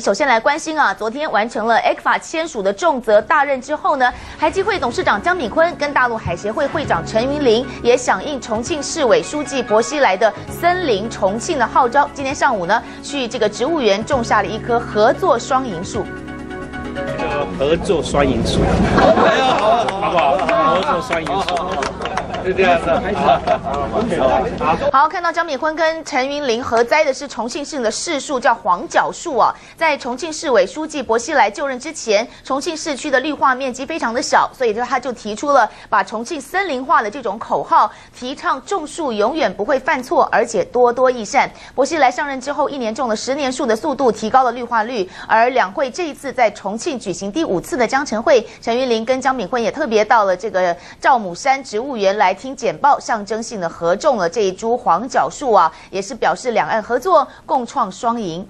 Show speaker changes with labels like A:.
A: 首先来关心昨天完成了 ECFA 签署的重责大任之后呢，海基会董事长江炳坤跟大陆海协会会长陈云林也响应重庆市委书记薄熙来的森林重庆的号召，今天上午呢去这个植物园种下了一棵合作双银树。
B: 合作双银树，好不好？合作双银树。 是这样的，
A: 好，看到江炳坤跟陈云林合栽的是重庆市的市树，叫黄角树啊。在重庆市委书记薄熙来就任之前，重庆市区的绿化面积非常的小，所以他就提出了把重庆森林化的这种口号，提倡种树永远不会犯错，而且多多益善。薄熙来上任之后，1年种了10年树的速度提高了绿化率，而两会这一次在重庆举行第5次的江晨会，陈云林跟江炳坤也特别到了这个赵母山植物园来听简报，象征性的合种了这一株黄角树啊，也是表示两岸合作，共创双赢。